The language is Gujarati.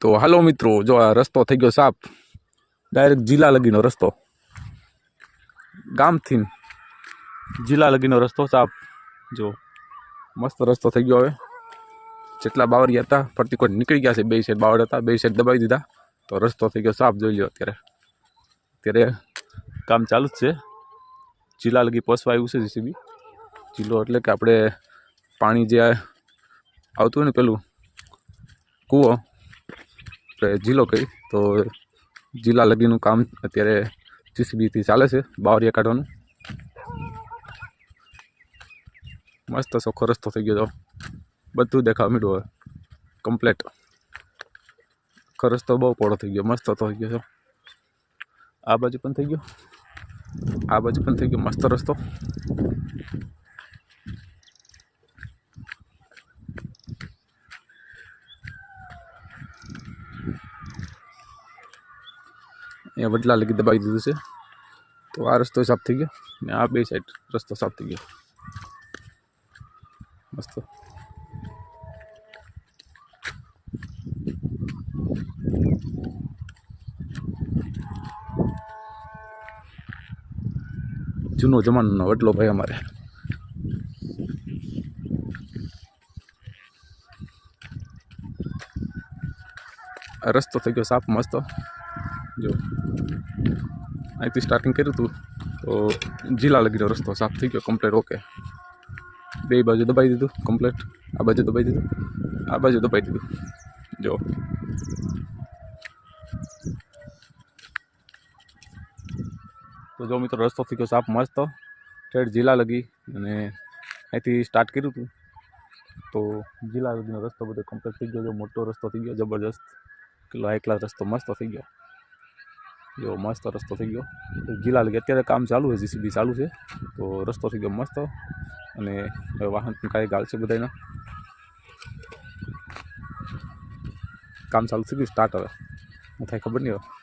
તો હાલો મિત્રો, જો આ રસ્તો થઈ ગયો સાફ, ડાયરેક્ટ જિલ્લા લગીનો રસ્તો, ગામથી જિલ્લા લગીનો રસ્તો સાફ. જો મસ્ત રસ્તો થઈ ગયો. હવે જેટલા બાવરિયા હતા ફરતી કોઈ નીકળી ગયા છે. બે સાઈડ બાવળ હતા, બે સાઈડ દબાવી દીધા તો રસ્તો થઈ ગયો સાફ. જોઈ લો અત્યારે કામ ચાલુ જ છે. જિલ્લા લગી પહોંચવા આવ્યું છે જીસીબી. જિલ્લો એટલે કે આપણે પાણી જે આવતું હોય ને પેલું કૂવો, આપણે જિલ્લો કહી તો જિલ્લા લગીનું કામ અત્યારે જીસીબીથી ચાલે છે, બાવરિયા કાઢવાનું. મસ્ત ચોખ્ખો રસ્તો થઈ ગયો. તો બધું દેખાવા માંડ્યું હવે કમ્પ્લેટ. રસ્તો બહુ પહોળો થઈ ગયો, મસ્ત થઈ ગયો છે. આ બાજુ પણ થઈ ગયો, આ બાજુ પણ થઈ ગયો મસ્ત રસ્તો. અહીંયા વડલા લગી દબાવી દીધું છે તો આ રસ્તો સાફ થઈ ગયો ને આ બે સાઈડ રસ્તો સાફ થઈ ગયો મસ્ત. જૂનો જમાનાનો વડલો ભાઈ અમારે. આ રસ્તો થઈ ગયો સાફ મસ્ત. જો અહીંથી સ્ટાર્ટિંગ કર્યું હતું તો જિલ્લા લગીનો રસ્તો સાફ થઈ ગયો કમ્પ્લેટ. ઓકે, બે બાજુ દબાઈ દીધું કમ્પ્લેટ. આ બાજુ દબાઈ દીધું, આ બાજુ દબાઈ દીધું. જો તો જો મિત્રો રસ્તો થઈ ગયો સાફ મસ્ત ઠેઠ જિલ્લા લગી. અને અહીંથી સ્ટાર્ટ કર્યું હતું તો જિલ્લા લગીનો રસ્તો બધો કમ્પ્લીટ થઈ ગયો. જો મોટો રસ્તો થઈ ગયો જબરજસ્ત, કેટલો હાઈ ક્લાસ રસ્તો મસ્ત થઈ ગયો. જો મસ્ત રસ્તો થઈ ગયો જિલ્લા લગી. અત્યારે કામ ચાલુ છે, જીસીબી ચાલુ છે તો રસ્તો થઈ ગયો મસ્ત. અને હવે વાહન પણ કાંઈ ગાળ છે બધાના. કામ ચાલુ થઈ ગયું, સ્ટાર્ટ હવે થાય ખબર નહીં હવે.